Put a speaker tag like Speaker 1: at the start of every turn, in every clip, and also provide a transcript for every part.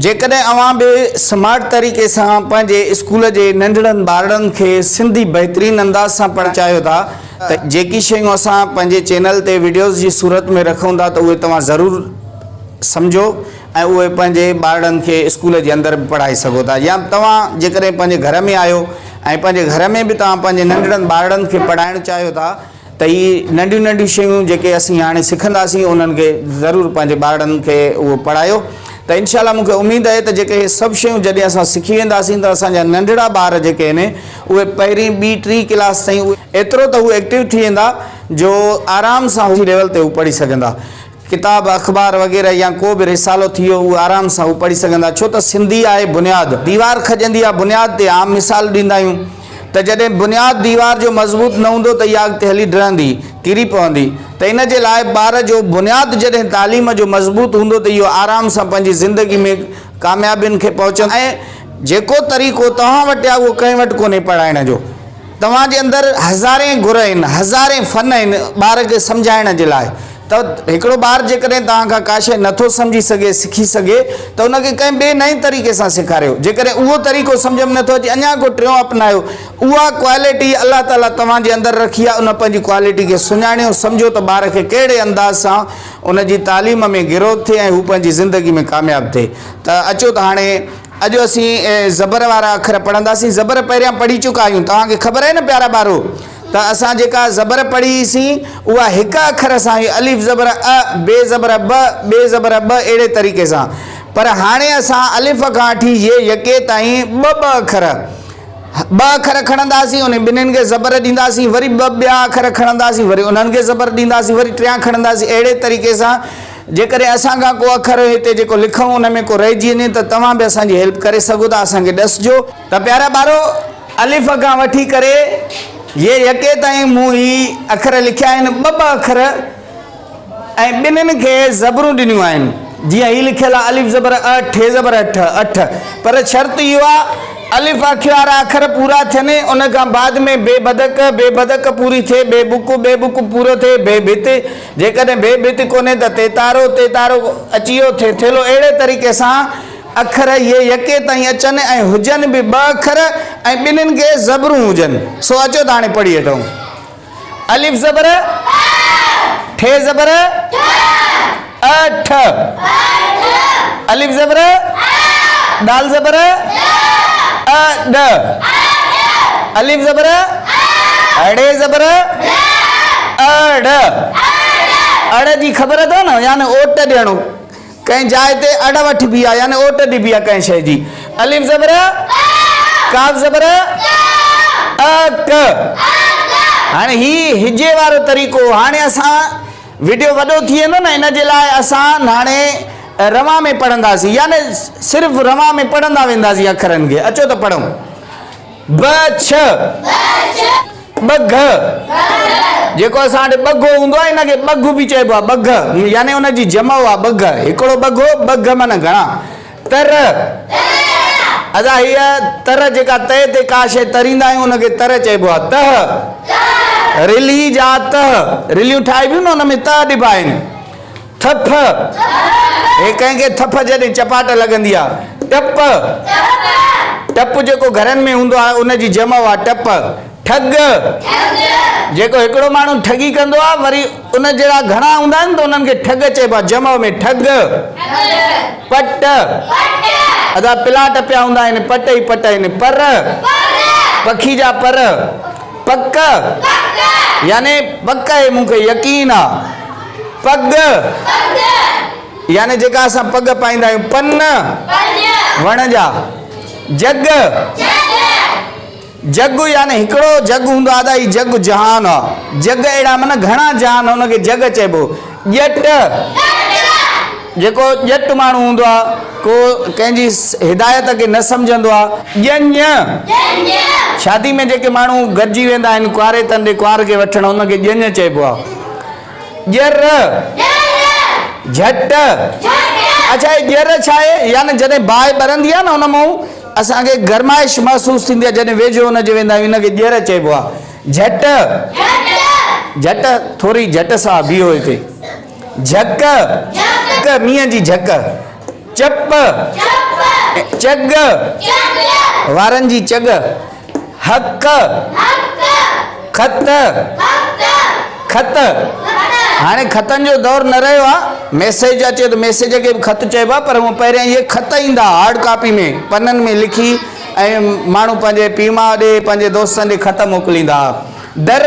Speaker 1: जेकॾहिं अवां बि स्मार्ट तरीक़े सां पंहिंजे स्कूल जे नंढड़नि ॿारनि खे सिंधी बहितरीन अंदाज़ सां पढ़ाइणु चाहियो था त जेकी शयूं असां पंहिंजे चैनल ते वीडियोज़ जी सूरत में रखूं था त उहे तव्हां ज़रूरु सम्झो ऐं उहे पंहिंजे ॿारनि खे स्कूल जे अंदरि बि पढ़ाए सघो था। या तव्हां जेकॾहिं पंहिंजे घर में आहियो ऐं पंहिंजे घर में बि तव्हां पंहिंजे नंढड़नि ॿारनि खे पढ़ाइणु चाहियो था त इहे नंढियूं नंढियूं शयूं जेके असीं हाणे सिखंदासीं उन्हनि खे ज़रूरु पंहिंजे ॿारनि खे उहो पढ़ायो। त इंशाअल्लाह मूंखे उमेद आहे त जेके सभु शयूं जॾहिं असां सिखी वेंदासीं त असांजा नंढड़ा ॿार जेके आहिनि उहे पहिरीं ॿी टी क्लास ताईं एतिरो त उहे एक्टिव थी वेंदा जो आराम सां उन लेवल ते उहे पढ़ी सघंदा। किताब अख़बार वग़ैरह या को बि रिसालो थी वियो उहो आराम सां उहे पढ़ी सघंदा। छो त सिंधी आहे बुनियाद, दीवार खजंदी आहे बुनियाद ते। आम मिसाल ॾींदा आहियूं त जॾहिं बुनियाद दीवार जो मज़बूत न हूंदो त इहा अॻिते हली ढहंदी, किरी पवंदी। त इन जे लाइ ॿार जो बुनियाद जॾहिं तालीम जो मज़बूत हूंदो त इहो आराम सां पंहिंजी ज़िंदगी में कामयाबियुनि खे पहुचंदो। ऐं जेको तरीक़ो तव्हां वटि आहे उहो कंहिं वटि कोन्हे पढ़ाइण जो। तव्हांजे अंदरि हज़ारें गुर आहिनि, हज़ारें फ़न आहिनि ॿार खे सम्झाइण जे लाइ। त हिकिड़ो ॿार जेकॾहिं तव्हां खां का शइ नथो सम्झी सघे सिखी सघे त उनखे कंहिं ॿिए नए तरीक़े सां सेखारियो। जेकॾहिं उहो तरीक़ो सम्झ में नथो अचे अञा को टियों अपनायो। उहा क्वालिटी अलाह ताला तव्हांजे अंदरि रखी आहे, उन पंहिंजी क्वालिटी खे सुञाणियो, सम्झो त ॿार खे कहिड़े अंदाज़ सां उनजी तालीम में गिरोथ थिए ऐं हू पंहिंजी ज़िंदगी में कामयाबु थिए। त अचो त हाणे अॼु असीं ज़बर वारा अखर पढ़ंदासीं। ज़बर पहिरियां पढ़ी चुका आहियूं, तव्हांखे ख़बर आहे न प्यारा ॿारो त असां जेका ज़बर पढ़ीसीं उहा हिकु अखर सां ई अलिफ ज़बर अ, बे ज़बर ब, बे ज़बर ब, अहिड़े तरीक़े सां। पर हाणे असां अलिफ खां वठी ये यके ताईं ॿ अखर खणंदासीं, उन ॿिन्हिनि खे ज़बर ॾींदासीं, वरी ॿिया अखर खणंदासीं, वरी उन्हनि खे ज़बर ॾींदासीं, वरी टियां खणंदासीं। अहिड़े तरीक़े सां जेकॾहिं असां खां को अखर हिते जेको लिखूं उन में को रहिजी वञे त तव्हां बि असांजी हेल्प करे सघो था, असांखे ॾसजो। त प्यारा ॿारो अलिफ खां वठी करे ये यके ताईं मूं ही अखर लिखिया आहिनि, ॿ अखर, ऐं ॿिन्हिनि खे ज़बरूं ॾिनियूं आहिनि। जीअं ही लिखियलु आहे अलिफ ज़बर अ, ठे ज़बर अठ, अठ। पर शर्त इहो आहे अलिफ अखर वारा अखर पूरा थियनि, उन खां बाद में बेबदक पूरी थिए, बेबुक पूरो थिए, बेबित। जेकॾहिं बेबित कोन्हे त तेतारो अची वियो, थिए थेलो। अहिड़े तरीक़े सां अखर ये यके ताईं अचनि ऐं हुजनि बि ॿ अखर ऐं ॿिन्हिनि खे ज़बरूं हुजनि। सो अचो त हाणे पढ़ी वठूं। अलिफ ज़बर ठे ज़बर अठ, अलिफ ज़बर दाल ज़बर अ ड, अलिफ ज़बर अड़े ज़बर अड़। अड़ जी ख़बर अथव न, यानी ओट ॾियणो। कंहिं जाइ ते अड़ वठिबी आहे, यानी ओट ॾिबी आहे कंहिं शइ जी। अलिफ ज़बर काफ ज़बर अक। हाणे ही हिजे वारो तरीक़ो। हाणे असां वीडियो वॾो थी वेंदो न, इन जे लाइ असां हाणे रवा में पढ़ंदासीं, यानी सिर्फ़ु रवा में पढ़ंदा वेंदासीं अखरनि खे। अचो त पढ़ूं। ब छ, बघ। जेको असां वटि बघो हूंदो आहे इनखे बघ बि चइबो आहे, बघ, यानी उनजी जमो आहे बघ। हिकिड़ो बघो, बघ माना घणा। तर, अदा हीअ तर जेका तए ते का शइ तरींदा आहियूं उनखे तर चइबो आहे। तह, रिली जा तह, रिलियूं ठाहिबियूं न उन में तह ॾिबा आहिनि। थप, हे कंहिंखे थप जॾहिं चपाट लॻंदी आहे। टप, टप जेको घरनि में हूंदो आहे उनजी जमो आहे टप। ठग, जेको हिकिड़ो माण्हू ठगी कंदो आहे वरी उन जहिड़ा घणा हूंदा आहिनि त उन्हनि खे ठग चइबो आहे, जमो में ठग। पट, अदा पिलाट पिया हूंदा आहिनि, पट ई पट आहिनि। पर, पखी जा पर। पक, यानी पक आहे, मूंखे यकीन आहे। पग, यानी जेका असां पग पाईंदा आहियूं। पन, वण जा। जग, जग यानी हिकिड़ो जग हूंदो आहे, अदा जग जहान आहे। जग अहिड़ा माना घणा जहान, हुनखे जग चइबो। ॼट, जेको ॼट माण्हू हूंदो आहे, को कंहिंजी हिदायत खे न सम्झंदो आहे। ॼञ, शादी में जेके माण्हू गॾिजी वेंदा आहिनि कुआरे तंडे कुआर खे वठणु, हुनखे ॼञ चइबो आहे। ॼर, झट। अच्छा, ॼर छा आहे? यानी जॾहिं बाहि ॿरंदी आहे न उन मां असांखे गरमाइश महसूसु थींदी आहे, जॾहिं वेझो हुनजे वेंदा आहियूं, हिनखे ॼर चइबो आहे। झट, झट थोरी झट सां बीहो हिते। झक, मींहं जी झक। चप चग वारनि जी चग हक खत खत हाणे खतनि जो दौर न रहियो आहे मैसेज अचे तो मैसेज खे बि खत चइबो आहे पर हूअं पहिरियां इहे खत ईंदा हार्ड कॉपी में पननि में लिखी ऐं माण्हू पंहिंजे पीउ माउ ॾे पंहिंजे दोस्तनि ॾे खत मोकिलींदा दर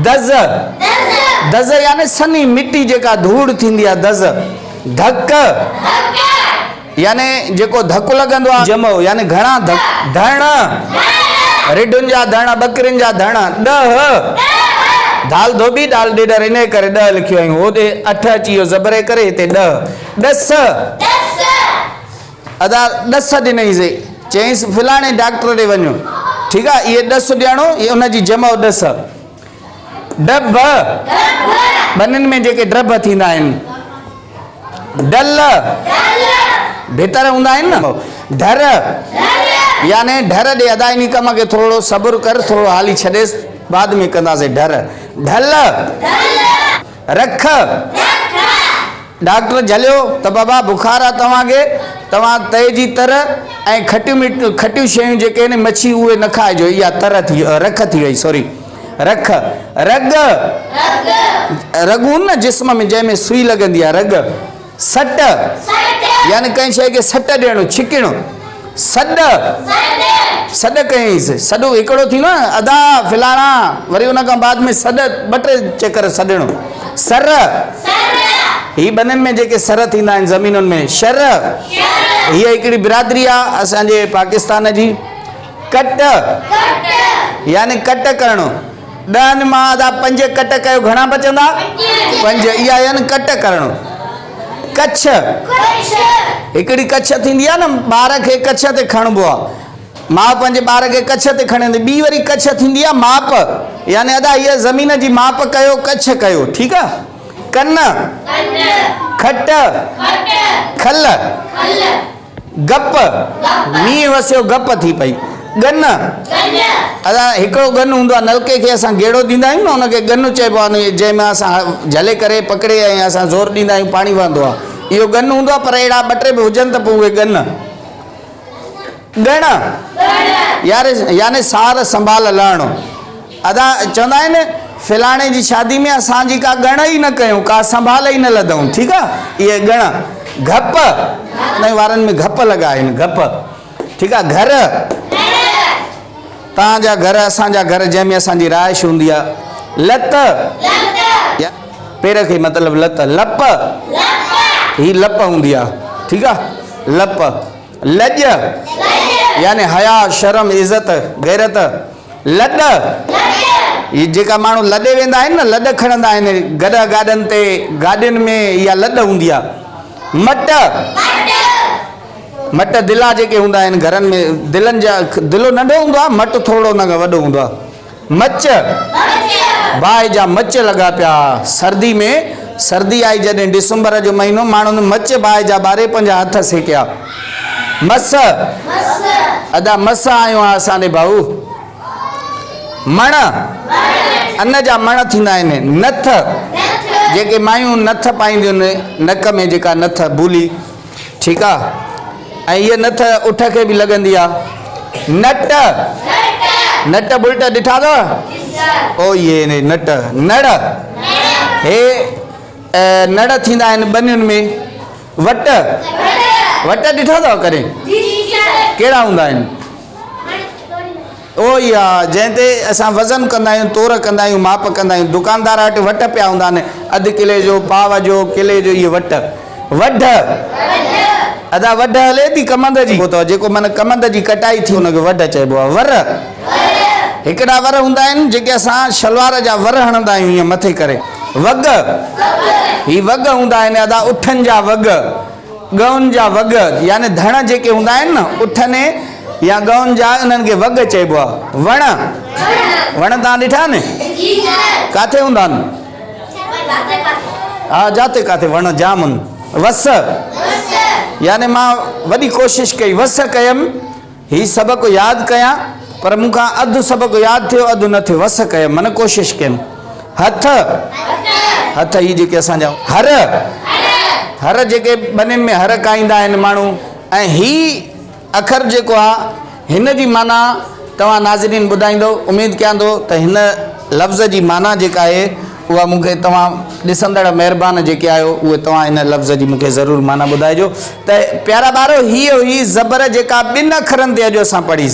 Speaker 1: दज़ दज़ यानी सनी मिट्टी जेका धूड़ थींदी आहे दज़ धक यानी जेको धकु लॻंदो आहे जमो यानी घणा धण रिढुनि जा धण बकरियुनि जा धण ॾह दाल धोबी दाल ॾेॾर इन करे 10 लिखियो आहियूं होॾे 8 अची वियो ज़बरे करे हिते 10 ॾस अदा 10 ॾिनईसीं चईंसि फलाणे डॉक्टर ॾे वञो ठीकु आहे इहे 10 ॾियणो इहे उनजी जमो 10 डब बनिन में जेके ड्रब थींदा आहिनि डल भीतर हूंदा आहिनि न ढर यानी ढर ॾे अदा इन कम खे थोरो सब्र कर थोरो हाली छॾेसि बाद में कंदासीं ढर ढल रख डॉक्टर झलियो त बाबा बुखार आहे तव्हांखे तव्हां तए जी तर ऐं खटियूं शयूं जेके आहिनि मच्छी उहे न खाइजो इहा तर थी रख थी वई सॉरी रख रग रगूं न जिस्म में जंहिंमें सुई लॻंदी आहे रग सट यानी कंहिं शइ खे सट ॾियणो छिकणो सॾ सॾ कयईंसि सॾो हिकिड़ो थी न अदा फिलाणा वरी उन खां बाद में सॾ 2-3 चकर सॾणो सर ही बनिन में जेके सर थींदा आहिनि ज़मीनुनि में शर हीअ हिकिड़ी बिरादरी आहे असांजे पाकिस्तान जी कट यानी कट करणो 10 मां अदा 5 कट कयो घणा बचंदा 5 इहा यानी कट करणो कच्छ हिकिड़ी कच्छ थींदी आहे न ॿार खे कच्छ ते खणबो आहे माउ पंहिंजे ॿार खे कच्छ ते खणंदी ॿी वरी कच्छ थींदी आहे माप यानी अदा हीअ ज़मीन जी माप कयो कच्छ कयो ठीकु आहे कन खट खल गप मींहुं वसियो गप थी पई गन अदा हिकिड़ो गन हूंदो आहे नलके खे असां गेड़ो ॾींदा आहियूं न हुनखे गन चइबो आहे जंहिंमें असां झले करे पकिड़े ऐं असां ज़ोर ॾींदा आहियूं पाणी वहंदो आहे इहो गन हूंदो आहे पर अहिड़ा 2-3 बि हुजनि त पोइ उहे गन गण यानी सार संभाल लहणो अदा चवंदा आहिनि फिलाणे जी शादी में असांजी का गण ई न कयूं का संभाल ई न लधऊं ठीकु आहे इहे गण घप न वारनि में घप लॻा आहिनि घप ठीकु आहे घर तव्हांजा घर असांजा घर जंहिंमें असांजी रहाइश हूंदी आहे लत पेर खे मतिलबु लत लप ही लप हूंदी आहे ठीकु आहे लप लॼ यानी हया शर्म इज़त गैरत लॾ ही जेका माण्हू लॾे वेंदा आहिनि न लॾ खणंदा आहिनि गॾ गाॾनि ते गाॾियुनि में इहा लॾ हूंदी आहे मट मट दिला जेके हूंदा आहिनि घरनि में दिलनि जा दिलो नंढो हूंदो आहे मट थोरो हुन खां वॾो हूंदो आहे मच बाहि जा मच लॻा पिया सर्दी में सर्दी आई जॾहिं डिसंबर जो महीनो माण्हुनि मच बाहि जा ॿारे पंहिंजा हथ सेकिया मस अदा मस आयो आहे असांजे भाऊ मण अन जा मण थींदा आहिनि नथ जेके मायूं नथ पाईंदियूं आहिनि नक में जेका नथ भूली ठीकु आहे ऐं इहा नथ उठ खे बि लॻंदी आहे नट नट बुल्ट ॾिठा अथव ओ इहे नट नड़ हे नड़ थींदा आहिनि बनियुनि में वट वट ॾिठा अथव करे कहिड़ा हूंदा आहिनि ओ इहा जंहिं ते असां वज़न कंदा आहियूं तोर कंदा आहियूं माप कंदा आहियूं दुकानदार वटि वट पिया हूंदा आहिनि अधु किले जो पाव जो किले जो इहे वट वढ अदा वढ हले थी कमंद जी जेको माना कमंद जी कटाई थी हुनखे वढ चइबो आहे वर हिकिड़ा वर हूंदा आहिनि जेके असां शलवार जा वर हणंदा आहियूं ईअं मथे करे वग ही वग हूंदा आहिनि अदा उठनि जा वग गउनि जा वग यानी धण जेके हूंदा आहिनि न उठनि या गउनि जा उन्हनि खे वग चइबो आहे वण वण तव्हां ॾिठा न किथे हूंदा आहिनि हा जाते किथे वण जाम आहिनि वस यानी मां वॾी कोशिशि कई वस कयमि ही सबक़ु यादि कयां पर मूंखां अधु सबक़ु यादि थियो अधु न थियो वस कयमि माना कोशिशि कयमि हथ हथ ही जेके असांजा हर हर जेके ॿनिन में हर काईंदा आहिनि माण्हू ऐं ही अखर जेको आहे हिन जी माना तव्हां नाज़रीन ॿुधाईंदो उमेदु कयां थो त हिन लफ़्ज़ जी माना जेका आहे उहा मूंखे तव्हां ॾिसंदड़ महिरबान जेके आहियो उहे तव्हां हिन लफ़्ज़ जी मूंखे ज़रूरु माना ॿुधाइजो। त प्यारा ॿारो हीअ हुई ज़बर जेका 2 अखरनि ते अॼु असां पढ़ीसीं।